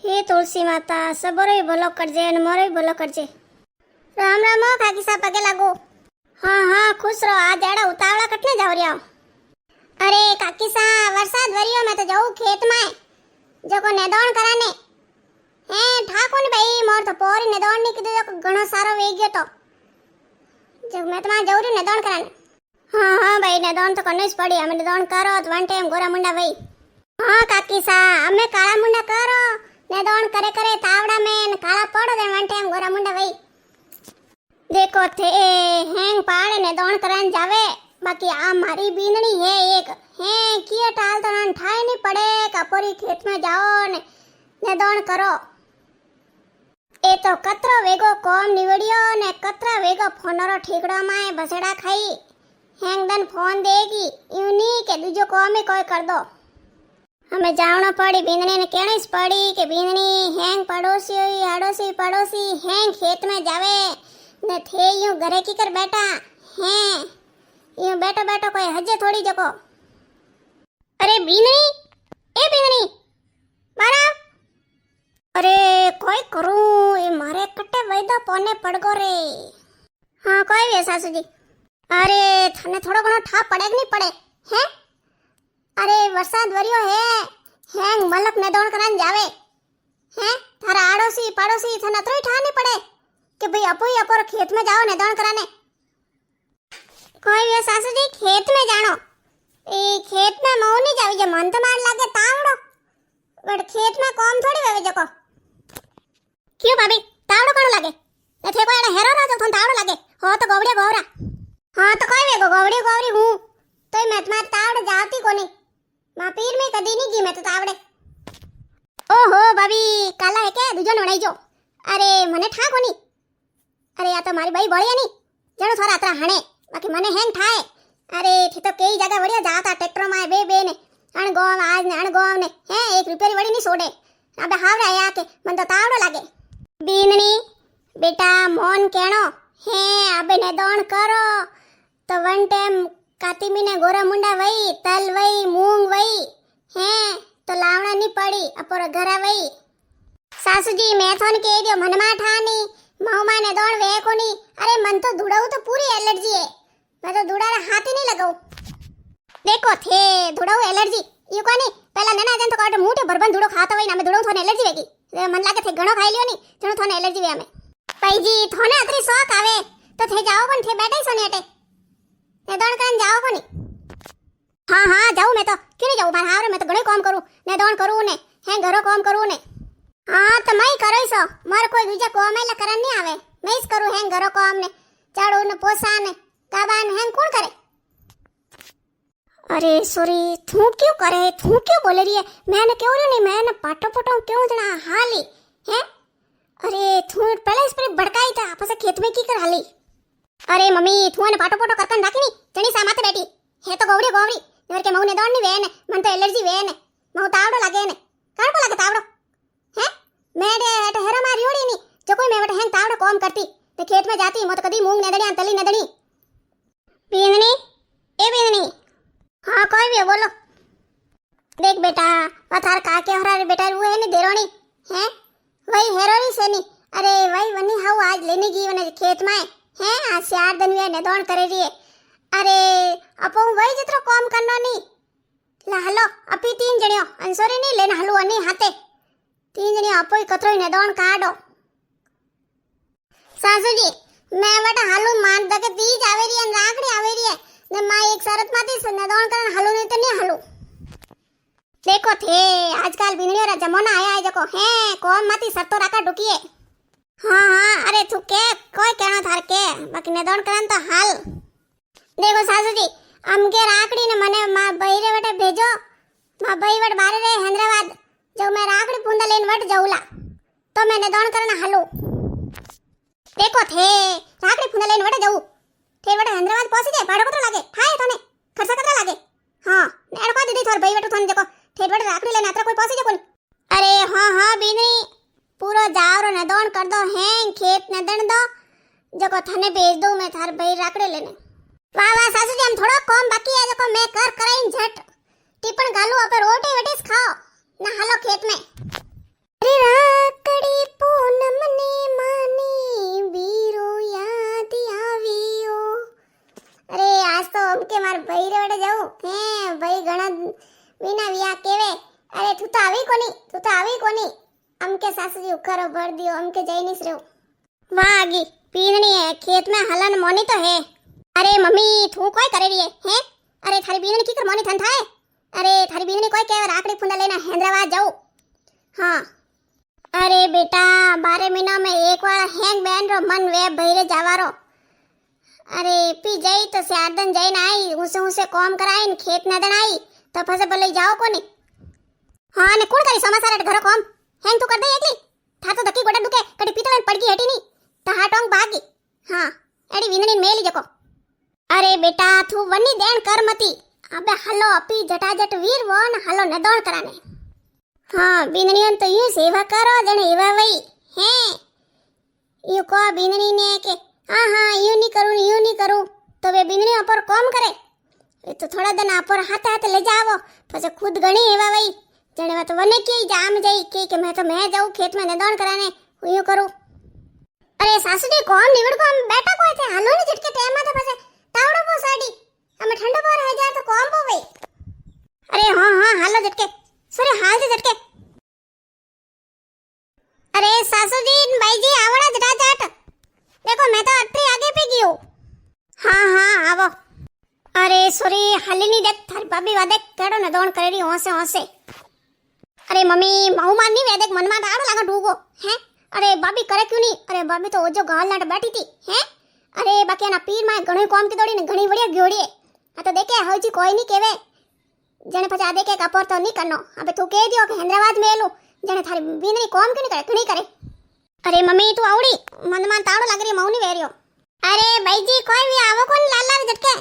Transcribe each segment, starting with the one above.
हे तुलसी माता सबरो भलो करजे और मोरो भलो करजे। राम राम काकी साहब पगे लागो। हाँ हाँ खुश रहो। आज एड़ा उतावला कटने जाओ रिया। अरे काकी साहब वरसाद वरियो मैं तो जाऊँ खेत में जको नेदोण कराने हे ठाकुर भाई मोर तो पोरी नेदोण नी कीधुं जको घणो सारो वेई गयो तो जब मैं तो जाऊँ री नेदोण कराने। हाँ हाँ भाई नेदोण तो करनी ज पड़ी। हमें नेदोण करो तो वन टाइम गोरा मुंडा भाई। हाँ काकी साहब हमें काला मुंडा करो नेदोण करे करे तावड़ा में काला पड़ो दे वन टाइम गोरा मुंडा भाई। देखो थे हेंग पाड़े नेदोण कराने जावे बाकी आ मारी बीननी है एक है किए टाल तो ना ठाई नहीं पड़े कपोरी खेत में जाओ ने नेदोण करो। ए तो कतरो वेगो कोम निवड़ियो ने कतरा वेगो फोनरो ठीकड़ो में बसड़ा खाई हेंग दन फोन देगी यूनी के दूजो कोम ही कोई कर दो। हमें जावनो पड़ी बींदनी ने कहनी ज पड़ी के बींदनी हेंग पड़ोसी हुई अड़ोसी पड़ोसी हेंग खेत में जावे ने थे यूं घरे की कर बैठा हैं यूं बैठो बैठो कोई हजे थोड़ी जको। अरे बींदनी ए बींदनी मारा अरे कोई करूं ये मारे कट्टे वैदा पोने पड़गो रे। हाँ कोई भी सासू जी। अरे थाने थोड़ो घणो ठा पड़े कि नहीं पड़े हैं। अरे वरसाद वरियो है हेंग मलक नेदोण कराने जावे हैं थारा आड़ोसी पड़ोसी थाने अतरो ठा नहीं पड़े कि भाई अपोई अपोर खेत में जाओ नेदोण कराने। कोई भी सासू जी खेत में जानो ए खेत में मऊ नहीं जावी जे मन तो मार लागे तावड़ो बट खेत में कॉम थोड़ी वेवे जको। क्यों भाभी तावड़ो कोण लागे ने थे कोई हेरो ना तो थन तावड़ो लागे हो तो गोवड़िया गोवरा। हाँ तो कोई वेगो गोवड़ी गोवरी हूँ तो मैं तुम्हारे तावड़े जाती कोनी मां पीर में कदी नहीं की मैं तो तावड़े। ओहो भाभी काला है के दूजो ने बनाई जो। अरे मने ठा कोनी। अरे या तो मारी भाई बळिया नहीं जणो थोड़ा अतरा हणे बाकी मने हेंग ठाए। अरे थी तो कई जगह बढ़िया जाता ट्रैक्टर में बे ने अण गोम आज ने अण गोम ने हैं एक रुपया वड़ी नहीं सोडे अबे हावड़ा आया के मन तो तावड़ो लागे। बीननी बेटा मोन केणो हे अबे नेदोण करो तो वन टाइम कातिमी ने गोरा मुंडा वही तल वही मूंग वही हैं तो लावना नहीं पड़ी अपोर घरा वही। सासू जी मैं थोन के दियो मनमा ठानी मऊमा ने दोण वे कोनी। अरे मन तो धुड़ाऊ तो पूरी एलर्जी है मैं तो धुड़ा रे हाथ ही नहीं लगाऊ। देखो थे धुड़ाऊ एलर्जी यू कोनी पहला नना जन तो काटे मुठे भरबन धुड़ो खाता वही ना मैं धुड़ाऊ थोने एलर्जी वेगी मन लागे थे घणो खाई लियो नी जणो थोने एलर्जी वे हमें भाई जी थोने अतरी शौक आवे तो थे जाओ पण थे बैठे सोने अटे नेदोण कराने जाओ कोनी। हाँ हाँ जाऊँ मैं तो क्यों नहीं जाऊँ बाहर मैं तो घणो काम करूँ नेदोण करूँ ने हैं घरो काम करूँ ने। हाँ तो मैं करो सो मार कोई दूजा काम एला करन नहीं आवे मैं इस करूँ हैं घरो काम ने चाड़ू ने पोसा ने काबान हैं कौन करे। अरे सॉरी तू क्यों करे तू क्यों बोले रही है मैंने क्यों नहीं मैंने पाटो पटो क्यों जना हाली हैं। अरे तू पहले इस पर भड़काई था आपस खेत में की कर हाली। अरे मम्मी तू ने पाटो पटो करकन राखी नी जणी सा माथे बैठी है तो गोवड़ी गोवड़ी नर के मऊ ने दोण नी वे ने मन तो एलर्जी वे ने मऊ तावड़ो लागे ने काण को लागे तावड़ो हैं मेरे एट हेरो मार योड़ी नी जो कोई मैं बट हैं तावड़ो काम करती ते खेत में जाती मत कदी मूंग नेदड़ी तली नेदड़ी। बींदनी ए बींदनी हाँ कोई भी बोलो। देख बेटा पथार काके हरा बेटा वो है नी देरोनी हैं वही हेरोनी से नी। अरे वही वनी हाउ आज लेने की वने खेत में हैं आज 4 दिन वे नेदोण करे रही है। अरे अपो वही जितरो काम करनो नी ला हलो अपी 3 जणियो अंसोरी नी लेन हलो अनी हाथे 3 जणियो अपो कतरो नेदोण काढो। सासू जी मैं बेटा हालू मान दके तीज आवे रही है राखड़ी आवे रही है ने मां एक शरत माती नेदोण करन हालू नहीं तो नहीं हालू। देखो थे आजकल बिनड़ियो रा जमाना आया है जको हैं कौन माती सरतो राका डुकीए। हाँ हाँ अरे तू के कोई कहना थार के बाकी नेदोण करन तो हाल। देखो सासू जी अमके राखड़ी ने मने मां बहिरे वटे भेजो मां बही वट बारे रे हैदराबाद जो मैं राखड़ी पूंदा लेन वट जाऊला तो मैं नेदोण करन हालू। देखो थे राखड़ी पूंदा लेन वट जाऊ थे वट हैदराबाद पहुंची जाए भाड़ो कतरो लागे थाए तने खर्चा कतरा लागे। हाँ नेड़ को दीदी थोर बही वट थन देखो थे वट राखड़ी लेन अतरा कोई पहुंची जाए कोनी। अरे हाँ हाँ बीनी पूरो जावरो नेदोण कर दो हैं खेत नेदण दो जको थने भेज दो मैं थार बही राखड़ी लेने। वाह वाह सासू जी हम थोड़ा कम बाकी है जको मैं कर कराइन झट टिपण गालू अपे रोटी वेटीस खाओ ना हालो खेत में। अरे तो आवी कोनी हमके सासू जी उखरो भर दियो हमके जई नहीं रहो वाह आगी बीननी है खेत में हलन मोनी तो है अरे मम्मी तू कोई करे रही है अरे थारी बीननी की कर मोनी थन थाए अरे थारी बीननी कोई के राकड़ी फुंडा लेना हैदराबाद जाऊ हाँ अरे बेटा 12 महीना में एक बार हैंग बैन रो मन वे भैरे जावारो अरे पी जई तो स्यादन जई ना आई उसे काम कराई खेत न दन आई तो फसे बोले जाओ कोनी हाँ ने कोण करी समाचार अट घरो काम हैंग तू कर दे एकली था तो धक्की गोड़ा दुके कड़ी पीतल पड़गी हटी नी तो हाटोंग भागी हाँ एडी विननी मेली जको अरे बेटा तू वनी देन कर मती अबे हलो अपी जटाजट वीर वोन हलो न दौड़ कराने हाँ बीननियन तो यूं सेवा करो जने एवा वही हैं यू को बीननी ने के हाँ हाँ यूं नहीं करूं तो वे बीननी अपर कौम करे ये तो थोड़ा दिन अपर हाथ हाथ ले जावो પછી खुद गणी एवा वही जने वा तो वने की जाम जाई के मैं जाऊं खेत में निदौण कराने यूं करूं अरे सासू जी कौन निवड़ को हम बैठा कोई थे हालो ने झटके टाइम में तो પછી तावड़ो पो साडी हमें ठंडो पर है जाए तो कौन पो वही अरे हाँ हाँ हालो झटके सरे हाल से झटके अरे सासू जी भाई जी आवड़ा झटाझट देखो मैं तो अट्री आगे पे गई हूँ हाँ हाँ आवो अरे सॉरी हालिनी देख थारी भाभी वा देख केड़ो ने दौड़ करेरी होसे होसे अरे मम्मी माऊ मान नहीं वे देख मन में आड़ो लागा डूगो हैं अरे भाभी करे क्यों नहीं अरे भाभी तो ओजो गाल नाट बैठी थी हैं अरे बाकी ना पीर में घणी काम की दौड़ी ने घणी बढ़िया ग्योड़ी आ तो देखे हौजी कोई नहीं केवे जने पचा देखे कपोर तो नहीं करनो अबे तू कह दियो कि हैदराबाद में एलू जने थारी बीनरी काम क्यों नहीं करे क्यों नहीं करे अरे मम्मी तू आवड़ी मन में ताड़ो लग रही मौनी वेरियो अरे भाई जी कोई भी आवो कोन लाल लाल झटके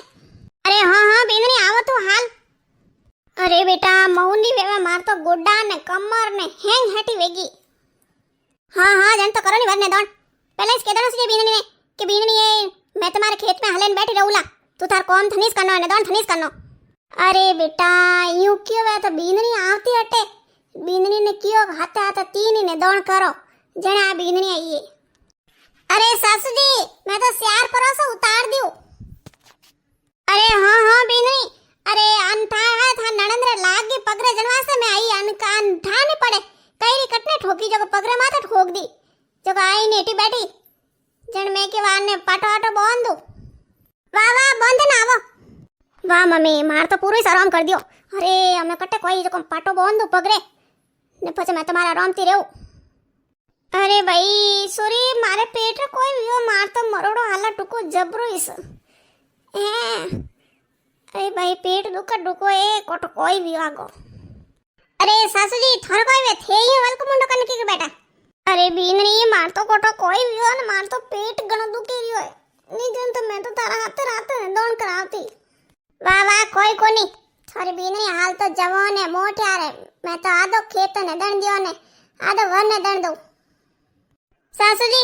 अरे हाँ हाँ बीनरी आवो तू हाल अरे बेटा मौनी वेवा मार तो गोड्डा ने कमर ने हैंग हटी वेगी हाँ हाँ जन तो करो नहीं वरने दौड़ पहले इस केदनो से बीननी ने कि बीननी ये मैं तुम्हारे खेत में हलेन बैठी रहूला तू थार कौन थनीस करनो ने दौड़ थनीस करनो अरे बेटा यूं क्यों वे तो बीननी आवती हटे बीननी ने क्यों हाथे हाथे तीन ने दौड़ करो जने आ बीननी आई है अरे सासू जी मैं तो स्यार परोसा उतार दियो अरे हाँ हाँ बीननी अरे अनथा है था नणंद्र लागी पगरे जनवा से मैं आई अनका अनथा ने पड़े कईरी कटने ठोकी जगह पगरे माथे ठोक दी जगह आई नेटी बैठी जन में के वार ने पाटो आटो बांध दो वाह वाह बंद ना आवो वाह मम्मी मार तो पूरो ही आराम कर दियो अरे हमें कटे कोई जो पाटो बांध दो पगरे ने પછી मैं तुम्हारा आरामती रहूं अरे भाई सॉरी मारे पेट रे कोई वियो मार तो मरोड़ो हाला टुको जबरो इस अरे भाई पेट दुको ए कोट कोई भी आगो अरे सासू जी थोर कोई वे थे ये वल को मुंडो कन की बेटा अरे बीननी मार तो कोटो कोई वियो न मार तो पेट घणो दुखी रियो है नी जन तो मैं तो तारा हाथ रात दौड़ करावती वाह वाह कोई कोनी थारी बीननी हाल तो जवान है मोटिया रे मैं तो आधो खेत ने दण दियो ने आधो वर ने दण दो सासू जी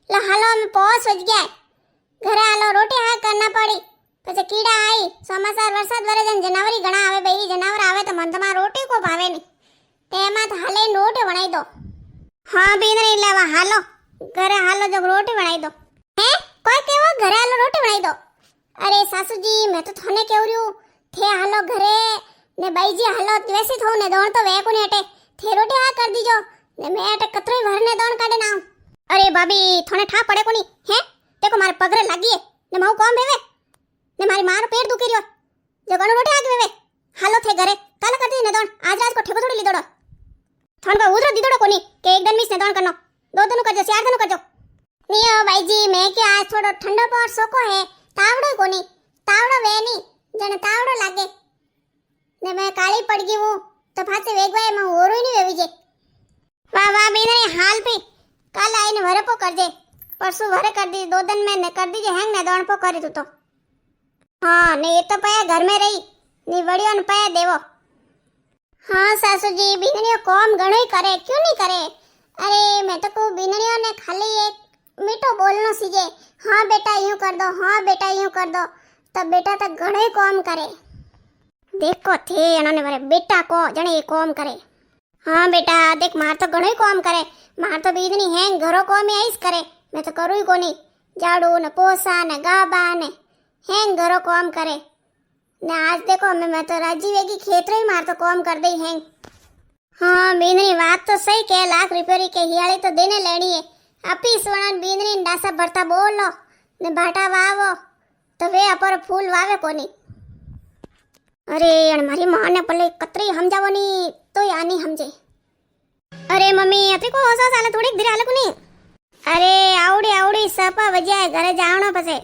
लो हालो हम पहुंच वज गया घरे हालो रोटी हा करना पड़ी પછી કીડા आई ચોમાસા વરસાદ વરે જન જનાવરી ઘણા આવે બે જનાવર આવે તો મન તમાર રોટી કો ભાવે ની તેમાં તો હાલે રોટી બનાવી દો હા બીનરી લેવા હાલો ઘરે હાલો જો રોટી બનાવી દો હે કોઈ કેવો ઘરે હાલો રોટી બનાવી દો અરે સાસુજી मैं तो थाने केव रही हूं थे हालो घरे ने बाईजी हालो वैसे थो ने दौड़ तो वे कोनी हटे थे रोटी हा कर दीजो ने मैं अटे कतरोई भर ने दौड़ काढे ना अरे भाभी थाने ठा पड़े कोनी हैं देखो मारे पगरे लागी है ने माऊ कौन भेवे ने मारी मारो पेट दुखी रियो जो गणो रोटी आके वेवे हालो थे घरे काला कर दी ने दौड़ आज रात को ठेको थोड़ी ली दौड़ो थान का उधर दी दौड़ो कोनी के एक दिन मिस ने दौड़ करनो दो दिन कर जो चार दिन कर जो नियो भाई जी मैं के आज थोड़ो ठंडो पर सोको है तावड़ो कोनी तावड़ो वे नी जने तावड़ो लागे ने मैं काली पड़ गई हूं तो फासे वेगवाए मैं ओरो नहीं वेवी जे वाह वाह बीनरी हाल पे काल आईने वरे पो कर जे परसों वरे कर दी दो दिन में ने कर दीजे हैंग ने दौड़ पो करे तू तो हाँ ने ये तो पया घर में रही नी वड़ियो ने पया देवो हाँ सासू जी बीनरियो कॉम घणो ही करे क्यों नहीं करे अरे मैं तो को बीनरियो ने खाली एक मीठो बोलनो सीजे हाँ बेटा यूं कर दो हाँ बेटा यूं कर दो तब बेटा तो घणो ही कॉम करे देखो थे इन्होंने बोले बेटा को जने ये कॉम करे हाँ बेटा देख मार तो घणो ही कॉम करे मार तो बीजनी है घरों को में आइस करे मैं तो करूँ ही कोनी झाड़ू न पोसा न गाबा ने हैं घरों कॉम करे ने आज देखो मैं तो राजी वेगी खेत ही मार तो कॉम कर दई हैं हाँ बीनरी बात तो सही के लाख रुपये के हियाली तो देने लेनी है આપી સોના બીનરી ડાસા ભરતા બોલો ને ભાટા વાવો તો વે અપર ફૂલ વાવે કોની અરે અને મારી માને પલે કતરી સમજાવવાની તોય આની સમજે અરે મમ્મી અતરી કો હોસો સાલે થોડીક ધીરે હાલે કોની અરે આવડી સપા વજાય ઘરે જાવણો પછી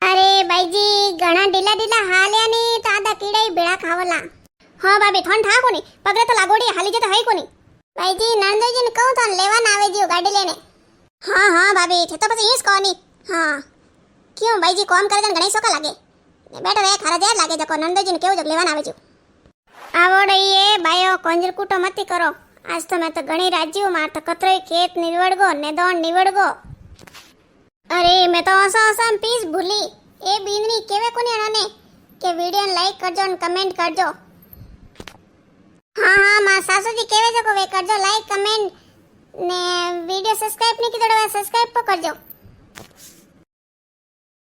અરે બાઈજી ઘણા ઢીલા ઢીલા હાલ્યા ની તાદા કીડાઈ ભેળા ખાવલા હા બાબી થોન ઠા કોની પગરે તો લાગોડી હાલી જતો હઈ કોની ભાઈજી નંદજીને કહું તો લેવાના આવે જીઓ ગાડી લેને હા હા ભાભી છે તો પછી ઈસ કોની હા ક્यों ભાઈજી કોમ કરે તને ઘણી સોકા લાગે બેટો રે ખારા જેર લાગે જકો નંદજીને કેવું જો લેવાના આવે જીઓ આવડે એ બાયો કંજર કૂટો મતી કરો આજ તો મેં તો ઘણી રાજ્યો માર તો કતરોય ખેત નિવડગો ને દોણ નિવડગો અરે મેં તો અસમ પીસ ભૂલી એ બીનની કેવે કોની અણને કે વિડિયોને લાઈક કરજો ને કમેન્ટ કરજો हाँ हाँ माँ सासू केवे जो वे करजो लाइक कमेंट ने वीडियो सब्सक्राइब नहीं की तो सब्सक्राइब तो करजो।